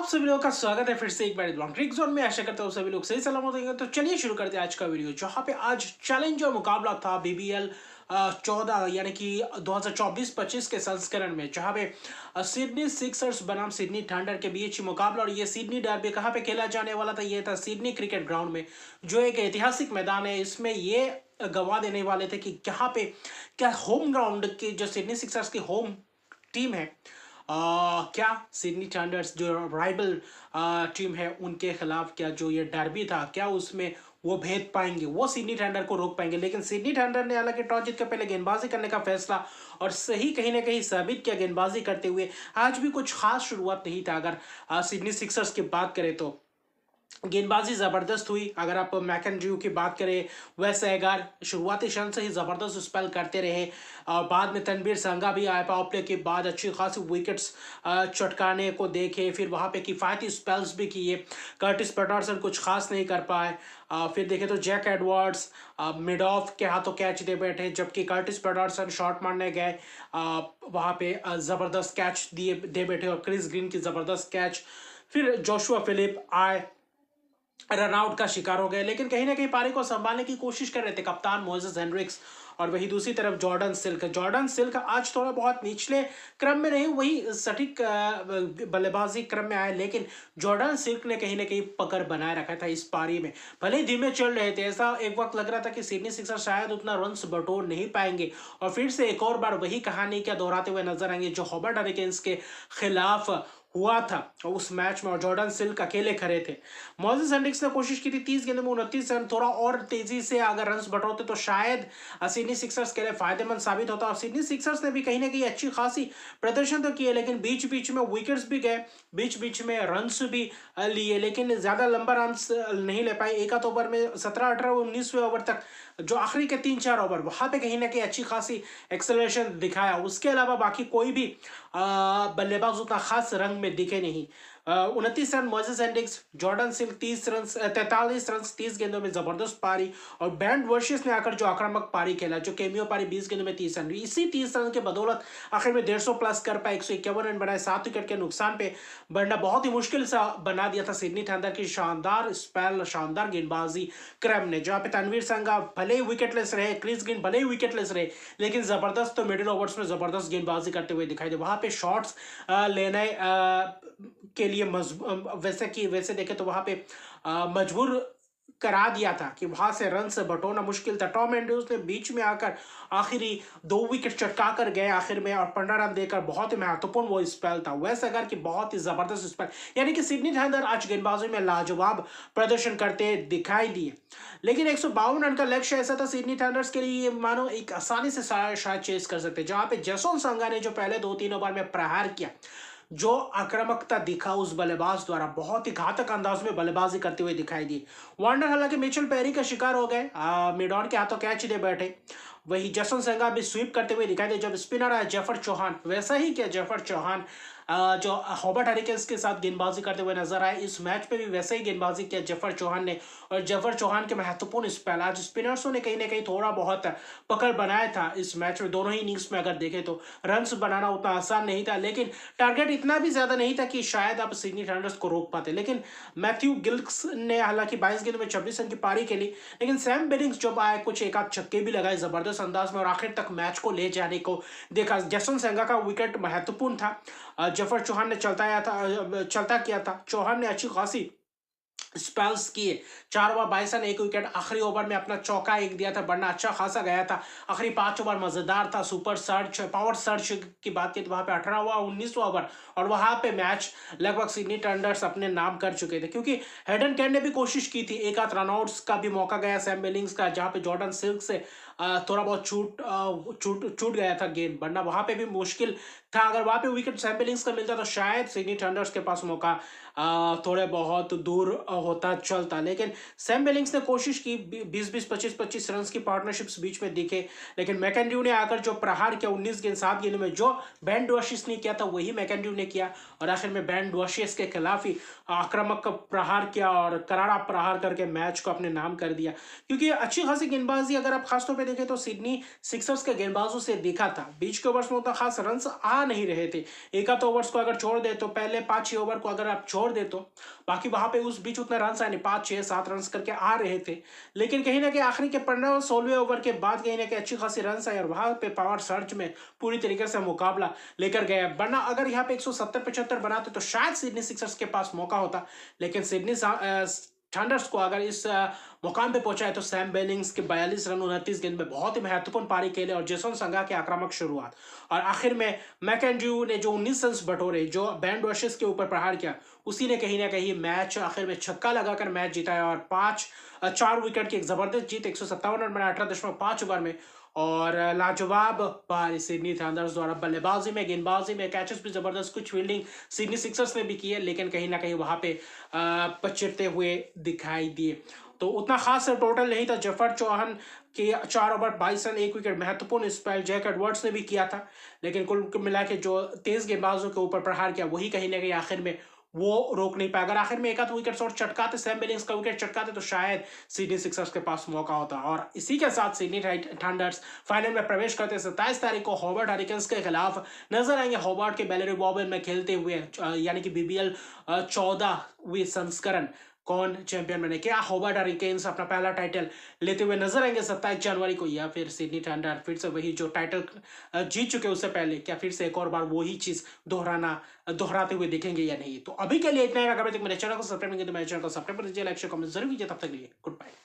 सभी लोगों का स्वागत है फिर से एक बार लॉन्ग ट्रिक जोन में। आशा करता हूँ सभी लोग सही सलामत होंगे। तो चलिए शुरू करते हैं आज का वीडियो, जहाँ पे आज चैलेंज और मुकाबला था बीबीएल 14 यानी कि 2024-25 के संस्करण में, जहाँ पे सिडनी सिक्सर्स बनाम सिडनी थंडर के बीच मुकाबला। और ये सिडनी डर्बी कहाँ पे खेला जाने वाला था? ये था सिडनी क्रिकेट ग्राउंड में, जो एक ऐतिहासिक मैदान है। इसमें ये गवाह देने वाले थे कि यहाँ पे क्या होम ग्राउंड के जो सिडनी सिक्सर्स की होम टीम है, क्या सिडनी थंडर्स जो राइवल टीम है उनके खिलाफ क्या जो ये डर्बी था, क्या उसमें वो भेद पाएंगे, वो सिडनी थंडर को रोक पाएंगे? लेकिन सिडनी थंडर ने हालांकि टॉस जीत कर पहले गेंदबाजी करने का फैसला और सही कहीं ना कहीं साबित किया गेंदबाजी करते हुए। आज भी कुछ खास शुरुआत नहीं था। अगर सिडनी सिक्सर्स की बात करें तो गेंदबाजी जबरदस्त हुई। अगर आप मैकेंड्रू की बात करें, वैसे एगार शुरुआती क्षण से ही जबरदस्त स्पेल करते रहे। बाद में तनवीर संगा भी आए, पावर प्ले के बाद अच्छी खासी विकेट्स चटकाने को देखे। फिर वहां पे किफ़ायती स्पेल्स भी किए। कर्टिस पैटरसन कुछ खास नहीं कर पाए। फिर देखें तो जैक एडवर्ड्स मिड ऑफ के हाथों कैच दे बैठे, जबकि कर्टिस पैटरसन शॉट मारने गए, वहां पे जबरदस्त कैच दिए दे बैठे और क्रिस ग्रीन की जबरदस्त कैच। फिर जोशुआ फिलिप आए, रनआउट का शिकार हो गए, लेकिन कहीं ना कहीं पारी को संभालने की कोशिश कर रहे थे कप्तान मोइसेस हेनरिक्स। और वही दूसरी तरफ जॉर्डन सिल्क आज थोड़ा बहुत निचले क्रम में नहीं, वही सटीक बल्लेबाजी क्रम में आए, लेकिन जॉर्डन सिल्क ने कहीं ना कहीं पकड़ बनाए रखा था इस पारी में। भले ही धीमे चल रहे थे, ऐसा एक वक्त लग रहा था कि सिडनी सिक्सर्स शायद उतना रन्स बटोर नहीं पाएंगे और फिर से एक और बार वही कहानी क्या दोहराते हुए नजर आएंगे जो हॉबर्ट हरिकेन्स के खिलाफ हुआ था उस मैच में, और जॉर्डन सिल्क अकेले खड़े थे। मोइसेस हेनरिक्स ने कोशिश की थी 30 गेंदों में 29 रन, थोड़ा और तेजी से अगर रन्स बटोरते तो शायद सिडनी सिक्सर्स के लिए फायदेमंद साबित होता। और सिडनी सिक्सर्स ने भी कहीं ना कहीं अच्छी खासी प्रदर्शन तो किए, लेकिन बीच बीच में विकेट्स भी गए, बीच बीच में रन्स भी लिए, लेकिन ज्यादा लंबा रन्स नहीं ले पाए। एक आध ओवर में 17, 18, 19वें ओवर तक जो आखिरी के 3-4 ओवर, वहां पे कहीं ना कहीं अच्छी खासी एक्सेलरेशन दिखाया। उसके अलावा बाकी कोई भी बल्लेबाज उतना खास रंग में दिखे नहीं। 29 run Moises Henriques, Jordan silk 30 run 43 run 30 गेंदों में जबरदस्त पारी, और बैंड वर्शियस ने आकर जो आक्रामक पारी खेला, जो केमियो पारी 20 गेंदों में 30 रन, इसी 30 रन के बदौलत आखिर में 150 प्लस कर पाए, 151 रन बनाए, 7 विकेट के नुकसान पे बढ़ना बहुत ही मुश्किल सा बना दिया था सिडनी थंडर की शानदार स्पेल, शानदार गेंदबाजी क्रम ने, जहाँ पे तनवीर संगा भले ही विकेटलेस रहे, क्रिस ग्रीन भले ही विकेटलेस रहे, लेकिन जबरदस्त तो मिडिल ओवर्स में जबरदस्त गेंदबाजी करते हुए दिखाई दे। वहां पे शॉट्स लेने के लिए वैसे देखे तो वहां पे मजबूर करा दिया था कि वहां से रन से बटोरना मुश्किल था। टॉम एंड्रूज ने बीच में आकर आखिरी 2 विकेट चटका कर गए आखिर में, और 15 रन देकर बहुत ही महत्वपूर्ण वो स्पेल था। वैसे अगर कि बहुत ही जबरदस्त स्पेल, यानी कि सिडनी थंडर आज गेंदबाजी में लाजवाब प्रदर्शन करते दिखाई दिए। लेकिन 152 रन का लक्ष्य ऐसा था सिडनी थंडर्स के लिए, मानो एक आसानी से शायद चेस कर सकते, जहां पे जेसन संगा ने जो पहले 2-3 ओवर में प्रहार किया, जो आक्रामकता दिखा उस बल्लेबाज द्वारा, बहुत ही घातक अंदाज में बल्लेबाजी करते हुए दिखाई दी। वार्नर हालांकि मिचेल पेरी का शिकार हो गए, मिड ऑन के हाथों कैच दे बैठे। वही जसन संगा भी स्वीप करते हुए दिखाई दे। जब स्पिनर आया जेफर चौहान, वैसा ही क्या जेफर चौहान जो हॉबर्ट हरिकेन्स के साथ गेंदबाजी करते हुए नजर आए, इस मैच पे भी वैसे ही गेंदबाजी किया जेफर चौहान ने, और जेफर चौहान के महत्वपूर्ण स्पेल, आज स्पिनर्सों ने कहीं ना कहीं थोड़ा बहुत पकड़ बनाया था इस मैच में। दोनों ही इनिंग्स में अगर देखें तो रन्स बनाना उतना आसान नहीं था, लेकिन टारगेट इतना भी ज्यादा नहीं था कि शायद आप सिडनी थंडर्स को रोक पाते। लेकिन मैथ्यू गिल्क्स ने हालांकि 22 गेंदों में 26 रन की पारी खेली, लेकिन सैम बिलिंग्स जब आए कुछ एक आध छक्के भी लगाए जबरदस्त अंदाज में, और आखिर तक मैच को ले जाने को देखा। जसन संगा का विकेट महत्वपूर्ण था, जफर चौहान ने चलता किया था। चौहान ने अच्छी खासी स्पेल्स किए, 4 ओवर 22 रन 1 विकेट, आखिरी ओवर में अपना चौका एक दिया था, बढ़ना अच्छा खासा गया था। आखिरी 5 ओवर मजेदार था, सुपर सर्च पावर सर्च की बात की तो वहां पे 18वां 19वां ओवर, और वहां पे मैच लगभग सिडनी थंडर्स अपने नाम कर चुके थे, क्योंकि हेडन कैन ने भी कोशिश की थी, एक आध रनआउट्स का भी मौका गया सैम बिलिंग्स का, जहां पे जॉर्डन सिल्क से थोड़ा बहुत छूट गया था गेंद, वरना वहां पे भी मुश्किल था। अगर वहां पे विकेट सैम बिलिंग्स का मिलता तो शायद सिडनी थंडर्स के पास मौका थोड़े बहुत दूर होता चलता, लेकिन सैम बिलिंग्स ने कोशिश की, 20-20 25-25 रन की पार्टनरशिप्स बीच में दिखे, लेकिन मैकेंड्रू ने आकर जो प्रहार किया 19 गेंद 7 गेंदों में, जो बेन डुआशिस ने किया था वही मैकेंड्रू ने किया, और आखिर में बेन डुआशिस के खिलाफ ही आक्रामक प्रहार किया और करारा प्रहार करके मैच को अपने नाम कर दिया। क्योंकि अच्छी खासी गेंदबाजी अगर आप खासतौर पर देखें तो सिडनी सिक्सर्स के गेंदबाजों से देखा था बीच के ओवर्स में उतना खास रन आ नहीं रहे थे। एक आध ओवर्स को अगर छोड़ दे तो पहले 5-6 ओवर को अगर आप छोड़ दे तो बाकी वहां पे उस बीच उतने रन आए नहीं, 5-6-7 रन करके आ रहे थे। लेकिन कहीं ना कहीं आखिरी के 15 और 16वें ओवर के बाद कहीं ना कहीं अच्छी खासी रन आए और वहां पे पावर सर्च में पूरी तरीके से मुकाबला लेकर गया। वरना अगर यहाँ पे 170-75 बनाते तो शायद सिडनी सिक्सर्स के पास मौका होता। लेकिन सिडनी थंडर्स को अगर इस मुकाम पे पहुंचा है तो सैम बेलिंग्स के 42 रन 29 गेंद में बहुत ही महत्वपूर्ण पारी खेले और जेसन संगा की आक्रामक शुरुआत और आखिर में मैकेंड्रू ने जो 19 रन बटोरे, जो बैंड वॉशेस के ऊपर प्रहार किया, उसी ने कहीं ना कहीं मैच आखिर में छक्का लगाकर मैच जीताया और 4 विकेट की एक जबरदस्त जीत, 157 रन बनाए 18.5 ओवर में। और लाजवाब पारी सिडनी थंडर्स द्वारा बल्लेबाजी में, गेंदबाजी में, कैचेस भी जबरदस्त, कुछ फील्डिंग सिडनी सिक्सर्स ने भी की है लेकिन कहीं ना कहीं वहां पे पचड़ते हुए दिखाई दिए। तो उतना खास टोटल नहीं था। जेफर चौहान के 4 ओवर 22 रन 1 विकेट महत्वपूर्ण स्पेल जैक एडवर्ड्स ने भी किया था। लेकिन कुल मिला के जो तेज गेंदबाजों के ऊपर प्रहार किया वही कहीं ना कहीं आखिर में वो रोक नहीं पाया। अगर आखिर में एक आध विकेट शॉट चटकाते, सैम बिलिंग्स का विकेट चटकाते तो शायद सिडनी सिक्सर्स के पास मौका होता। और इसी के साथ सिडनी थंडर्स फाइनल में प्रवेश करते 27 तारीख को हॉबर्ट हरिकेन्स के खिलाफ नजर आएंगे। हॉबर्ट के बैलेरी बॉबन में खेलते हुए यानी कि बीबीएल 14वीं संस्करण कौन चैंपियन बने, क्या हॉबर्ट हरिकेन्स अपना पहला टाइटल लेते हुए नजर आएंगे 27 जनवरी को, या फिर सिडनी थंडर फिर से वही जो टाइटल जीत चुके उससे पहले क्या फिर से एक और बार वही चीज दोहराते हुए दिखेंगे या नहीं। तो अभी के लिए इतना ही। अगर मेरे चैनल को सब्सक्राइब नहीं किया तो मेरे चैनल को सब्सक्राइब कर दीजिए, लाइक शेयर कमेंट जरूर कीजिए। तब तक के लिए गुड बाय।